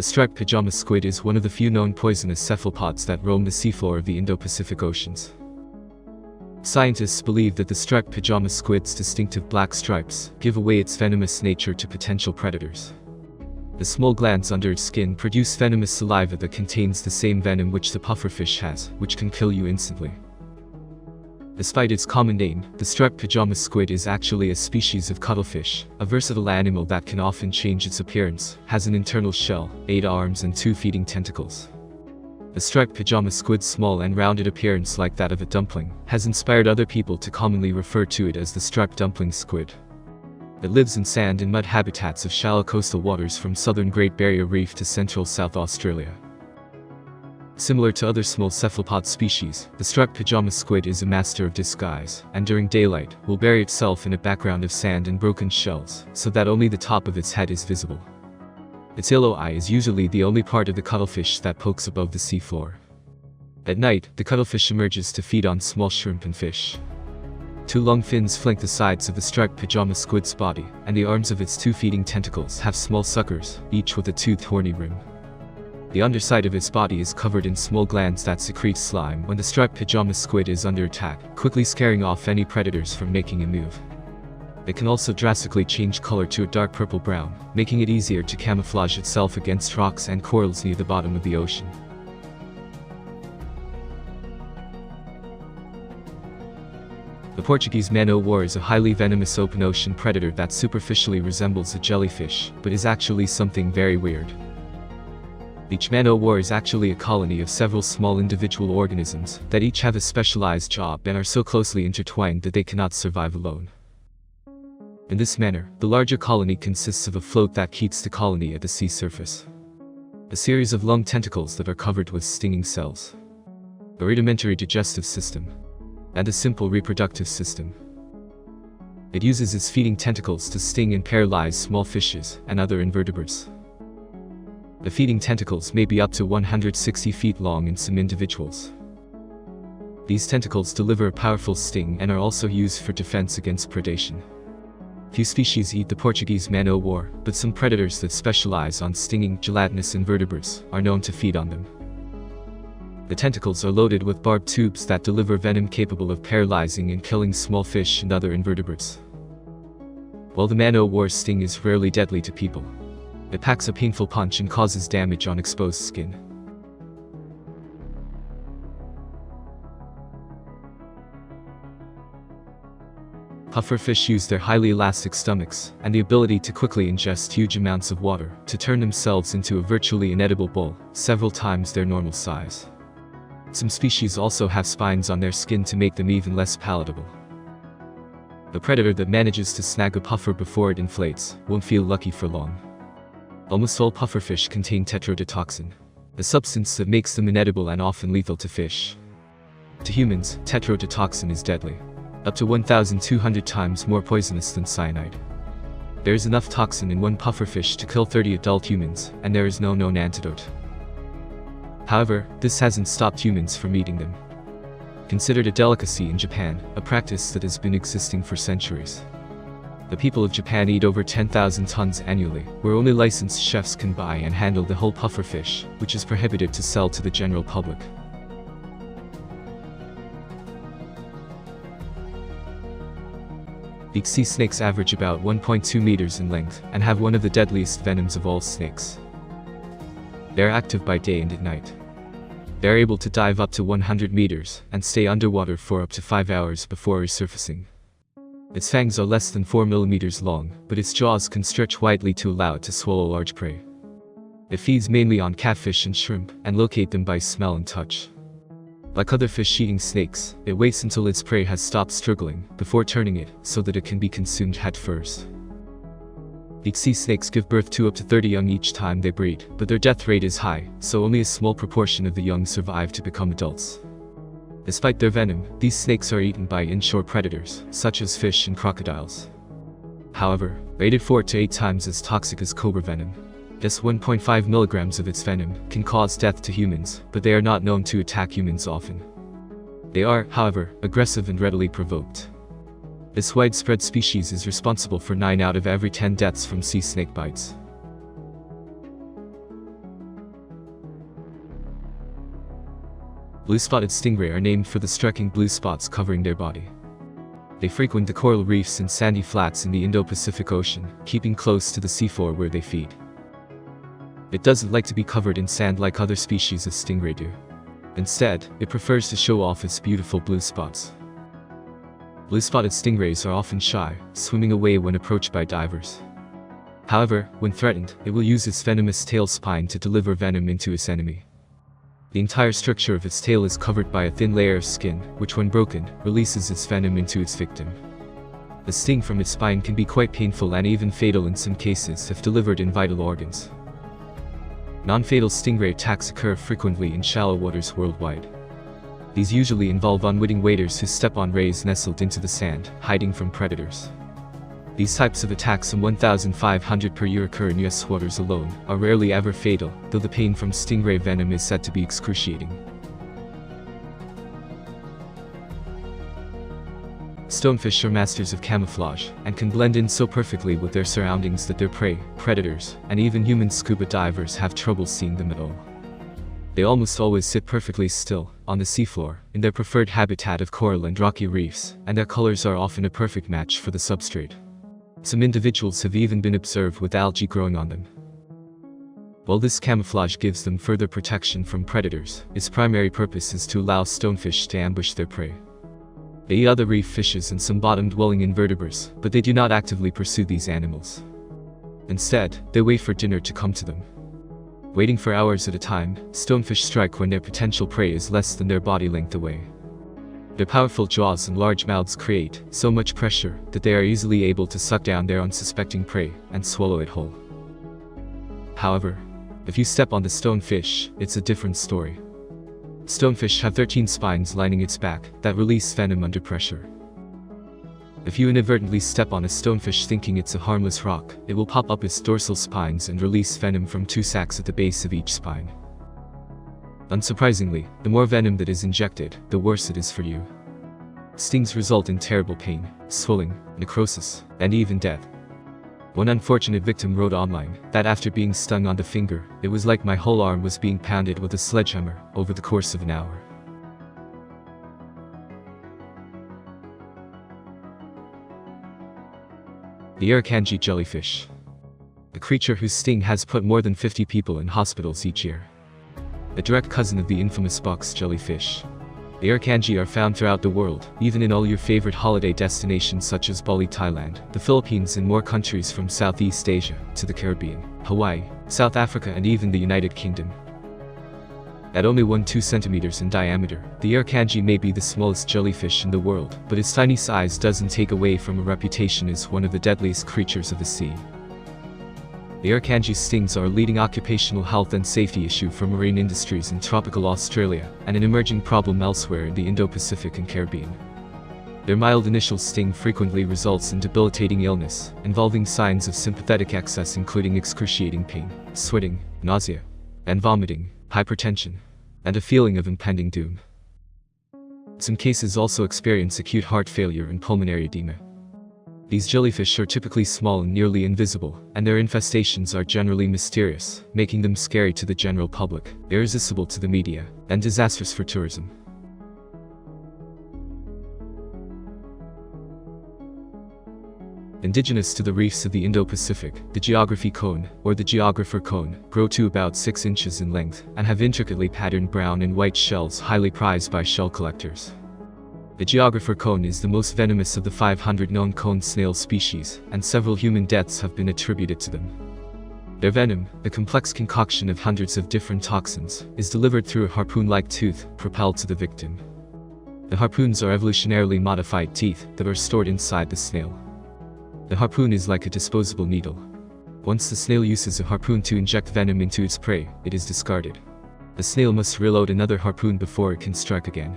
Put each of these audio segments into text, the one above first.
striped pajama squid is one of the few known poisonous cephalopods that roam the seafloor of the Indo-Pacific Oceans. Scientists believe that the striped pajama squid's distinctive black stripes give away its venomous nature to potential predators. The small glands under its skin produce venomous saliva that contains the same venom which the pufferfish has, which can kill you instantly. Despite its common name, the striped pajama squid is actually a species of cuttlefish, a versatile animal that can often change its appearance, has an internal shell, 8 arms and 2 feeding tentacles. The striped pajama squid's small and rounded appearance, like that of a dumpling, has inspired other people to commonly refer to it as the striped dumpling squid. It lives in sand and mud habitats of shallow coastal waters from southern Great Barrier Reef to central South Australia. Similar to other small cephalopod species, the striped pajama squid is a master of disguise, and during daylight, will bury itself in a background of sand and broken shells, so that only the top of its head is visible. Its yellow eye is usually the only part of the cuttlefish that pokes above the seafloor. At night, the cuttlefish emerges to feed on small shrimp and fish. 2 long fins flank the sides of the striped pajama squid's body, and the arms of its 2 feeding tentacles have small suckers, each with a toothed horny rim. The underside of its body is covered in small glands that secrete slime when the striped pajama squid is under attack, quickly scaring off any predators from making a move. It can also drastically change color to a dark purple-brown, making it easier to camouflage itself against rocks and corals near the bottom of the ocean. The Portuguese Man is a highly venomous open ocean predator that superficially resembles a jellyfish, but is actually something very weird. Each man is actually a colony of several small individual organisms that each have a specialized job and are so closely intertwined that they cannot survive alone. In this manner, the larger colony consists of a float that keeps the colony at the sea surface, a series of long tentacles that are covered with stinging cells, a rudimentary digestive system, and a simple reproductive system. It uses its feeding tentacles to sting and paralyze small fishes and other invertebrates. The feeding tentacles may be up to 160 feet long in some individuals. These tentacles deliver a powerful sting and are also used for defense against predation. Few species eat the Portuguese Man, but some predators that specialize on stinging gelatinous invertebrates are known to feed on them. The tentacles are loaded with barbed tubes that deliver venom capable of paralyzing and killing small fish and other invertebrates. While the Man-o-war's sting is rarely deadly to people, it packs a painful punch and causes damage on exposed skin. Pufferfish use their highly elastic stomachs and the ability to quickly ingest huge amounts of water to turn themselves into a virtually inedible bowl, several times their normal size. Some species also have spines on their skin to make them even less palatable. The predator that manages to snag a puffer before it inflates won't feel lucky for long. Almost all pufferfish contain tetrodotoxin, a substance that makes them inedible and often lethal to fish. To humans, tetrodotoxin is deadly, up to 1,200 times more poisonous than cyanide. There is enough toxin in one pufferfish to kill 30 adult humans, and there is no known antidote. However, this hasn't stopped humans from eating them. Considered a delicacy in Japan, a practice that has been existing for centuries. The people of Japan eat over 10,000 tons annually, where only licensed chefs can buy and handle the whole pufferfish, which is prohibited to sell to the general public. Beaked sea snakes average about 1.2 meters in length and have one of the deadliest venoms of all snakes. They are active by day and at night. They are able to dive up to 100 meters and stay underwater for up to 5 hours before resurfacing. Its fangs are less than 4 millimeters long, but its jaws can stretch widely to allow it to swallow large prey. It feeds mainly on catfish and shrimp, and locate them by smell and touch. Like other fish-eating snakes, it waits until its prey has stopped struggling, before turning it, so that it can be consumed head first. Beaked sea snakes give birth to up to 30 young each time they breed, but their death rate is high, so only a small proportion of the young survive to become adults. Despite their venom, these snakes are eaten by inshore predators, such as fish and crocodiles. However, rated 4 to 8 times as toxic as cobra venom. Just 1.5 milligrams of its venom can cause death to humans, but they are not known to attack humans often. They are, however, aggressive and readily provoked. This widespread species is responsible for 9 out of every 10 deaths from sea snake bites. Blue-spotted stingray are named for the striking blue spots covering their body. They frequent the coral reefs and sandy flats in the Indo-Pacific Ocean, keeping close to the seafloor where they feed. It doesn't like to be covered in sand like other species of stingray do. Instead, it prefers to show off its beautiful blue spots. Blue-spotted stingrays are often shy, swimming away when approached by divers. However, when threatened, it will use its venomous tail spine to deliver venom into its enemy. The entire structure of its tail is covered by a thin layer of skin, which when broken, releases its venom into its victim. The sting from its spine can be quite painful and even fatal in some cases if delivered in vital organs. Non-fatal stingray attacks occur frequently in shallow waters worldwide. These usually involve unwitting waders who step on rays nestled into the sand, hiding from predators. These types of attacks, some 1,500 per year, occur in US waters alone, are rarely ever fatal, though the pain from stingray venom is said to be excruciating. Stonefish are masters of camouflage, and can blend in so perfectly with their surroundings that their prey, predators, and even human scuba divers have trouble seeing them at all. They almost always sit perfectly still, on the seafloor, in their preferred habitat of coral and rocky reefs, and their colors are often a perfect match for the substrate. Some individuals have even been observed with algae growing on them. While this camouflage gives them further protection from predators, its primary purpose is to allow stonefish to ambush their prey. They eat other reef fishes and some bottom-dwelling invertebrates, but they do not actively pursue these animals. Instead, they wait for dinner to come to them. Waiting for hours at a time, stonefish strike when their potential prey is less than their body length away. Their powerful jaws and large mouths create so much pressure that they are easily able to suck down their unsuspecting prey and swallow it whole. However, if you step on the stonefish, it's a different story. Stonefish have 13 spines lining its back that release venom under pressure. If you inadvertently step on a stonefish thinking it's a harmless rock, it will pop up its dorsal spines and release venom from 2 sacs at the base of each spine. Unsurprisingly, the more venom that is injected, the worse it is for you. Stings result in terrible pain, swelling, necrosis, and even death. One unfortunate victim wrote online that after being stung on the finger, it was like my whole arm was being pounded with a sledgehammer over the course of an hour. The Irukandji jellyfish. A creature whose sting has put more than 50 people in hospitals each year. A direct cousin of the infamous box jellyfish. The Irukandji are found throughout the world, even in all your favorite holiday destinations such as Bali, Thailand, the Philippines, and more countries from Southeast Asia to the Caribbean, Hawaii, South Africa, and even the United Kingdom. At only 1–2 centimeters in diameter, the Irukandji may be the smallest jellyfish in the world, but its tiny size doesn't take away from a reputation as one of the deadliest creatures of the sea. The Irukandji's stings are a leading occupational health and safety issue for marine industries in tropical Australia, and an emerging problem elsewhere in the Indo-Pacific and Caribbean. Their mild initial sting frequently results in debilitating illness, involving signs of sympathetic excess including excruciating pain, sweating, nausea, and vomiting, hypertension, and a feeling of impending doom. Some cases also experience acute heart failure and pulmonary edema. These jellyfish are typically small and nearly invisible, and their infestations are generally mysterious, making them scary to the general public, irresistible to the media, and disastrous for tourism. Indigenous to the reefs of the Indo-Pacific, the geography cone, or the geographer cone, grow to about 6 inches in length, and have intricately patterned brown and white shells highly prized by shell collectors. The geographer cone is the most venomous of the 500 known cone snail species, and several human deaths have been attributed to them. Their venom, the complex concoction of hundreds of different toxins, is delivered through a harpoon-like tooth, propelled to the victim. The harpoons are evolutionarily modified teeth that are stored inside the snail. The harpoon is like a disposable needle. Once the snail uses a harpoon to inject venom into its prey, it is discarded. The snail must reload another harpoon before it can strike again.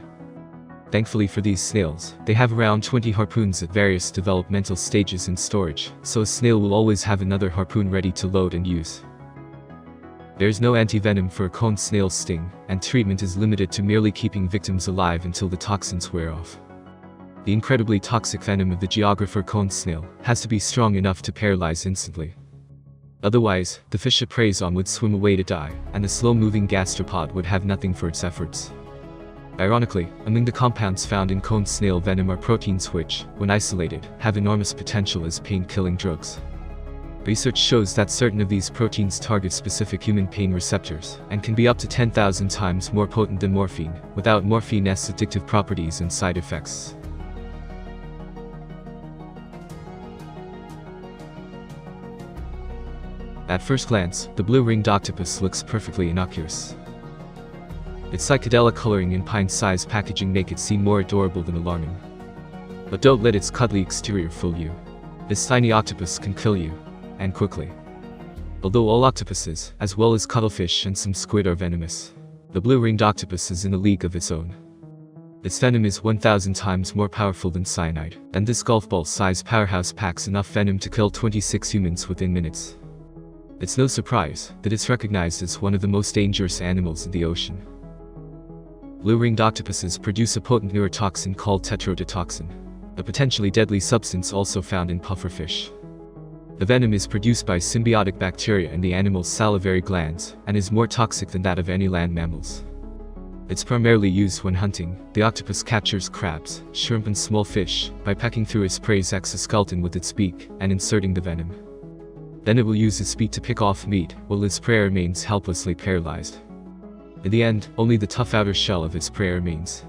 Thankfully for these snails, they have around 20 harpoons at various developmental stages in storage, so a snail will always have another harpoon ready to load and use. There is no anti-venom for a cone snail sting, and treatment is limited to merely keeping victims alive until the toxins wear off. The incredibly toxic venom of the geographer cone snail has to be strong enough to paralyze instantly. Otherwise, the fish it preys on would swim away to die, and the slow-moving gastropod would have nothing for its efforts. Ironically, among the compounds found in cone snail venom are proteins which, when isolated, have enormous potential as pain-killing drugs. Research shows that certain of these proteins target specific human pain receptors, and can be up to 10,000 times more potent than morphine, without morphine's addictive properties and side effects. At first glance, the blue-ringed octopus looks perfectly innocuous. Its psychedelic coloring and pint-sized packaging make it seem more adorable than alarming. But don't let its cuddly exterior fool you. This tiny octopus can kill you, and quickly. Although all octopuses, as well as cuttlefish and some squid, are venomous, the blue-ringed octopus is in a league of its own. Its venom is 1,000 times more powerful than cyanide, and this golf ball-sized powerhouse packs enough venom to kill 26 humans within minutes. It's no surprise that it's recognized as one of the most dangerous animals in the ocean. Blue-ringed octopuses produce a potent neurotoxin called tetrodotoxin, a potentially deadly substance also found in pufferfish. The venom is produced by symbiotic bacteria in the animal's salivary glands, and is more toxic than that of any land mammals. It's primarily used when hunting. The octopus captures crabs, shrimp and small fish by pecking through its prey's exoskeleton with its beak and inserting the venom. Then it will use its beak to pick off meat, while its prey remains helplessly paralyzed. In the end, only the tough outer shell of its prey remains.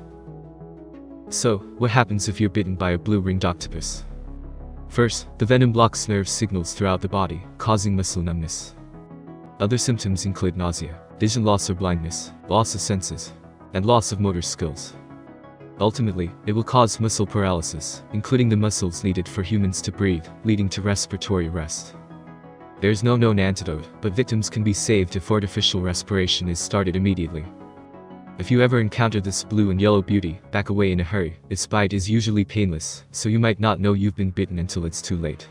So, what happens if you're bitten by a blue-ringed octopus? First, the venom blocks nerve signals throughout the body, causing muscle numbness. Other symptoms include nausea, vision loss or blindness, loss of senses, and loss of motor skills. Ultimately, it will cause muscle paralysis, including the muscles needed for humans to breathe, leading to respiratory arrest. There is no known antidote, but victims can be saved if artificial respiration is started immediately. If you ever encounter this blue and yellow beauty, back away in a hurry. Its bite is usually painless, so you might not know you've been bitten until it's too late.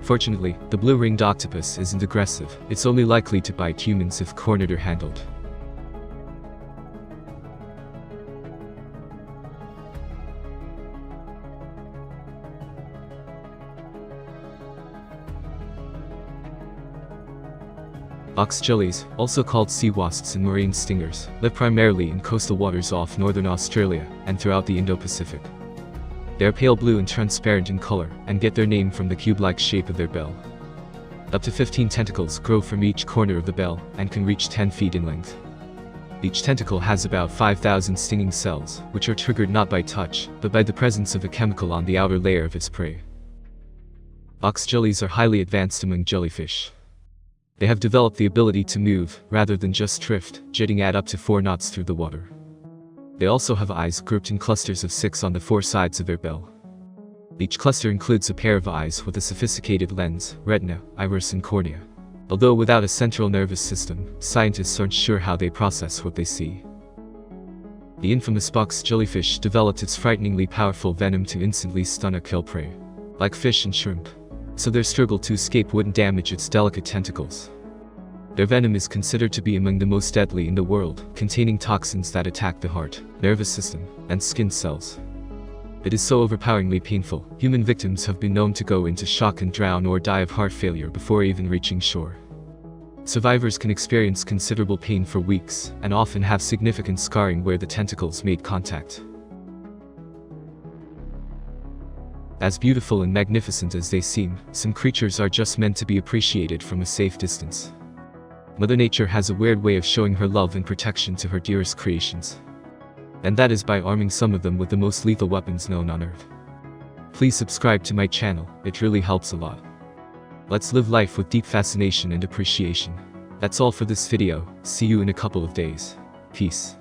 Fortunately, the blue-ringed octopus isn't aggressive. It's only likely to bite humans if cornered or handled. Ox jellies, also called sea wasps and marine stingers, live primarily in coastal waters off northern Australia and throughout the Indo-Pacific. They are pale blue and transparent in color, and get their name from the cube-like shape of their bell. Up to 15 tentacles grow from each corner of the bell, and can reach 10 feet in length. Each tentacle has about 5,000 stinging cells, which are triggered not by touch, but by the presence of a chemical on the outer layer of its prey. Ox jellies are highly advanced among jellyfish. They have developed the ability to move, rather than just drift, jetting at up to 4 knots through the water. They also have eyes grouped in clusters of 6 on the 4 sides of their bell. Each cluster includes a pair of eyes with a sophisticated lens, retina, iris and cornea. Although without a central nervous system, scientists aren't sure how they process what they see. The infamous box jellyfish developed its frighteningly powerful venom to instantly stun or kill prey, like fish and shrimp, so their struggle to escape wouldn't damage its delicate tentacles. Their venom is considered to be among the most deadly in the world, containing toxins that attack the heart, nervous system, and skin cells. It is so overpoweringly painful, human victims have been known to go into shock and drown or die of heart failure before even reaching shore. Survivors can experience considerable pain for weeks, and often have significant scarring where the tentacles made contact. As beautiful and magnificent as they seem, some creatures are just meant to be appreciated from a safe distance. Mother Nature has a weird way of showing her love and protection to her dearest creations. And that is by arming some of them with the most lethal weapons known on Earth. Please subscribe to my channel, it really helps a lot. Let's live life with deep fascination and appreciation. That's all for this video, see you in a couple of days. Peace.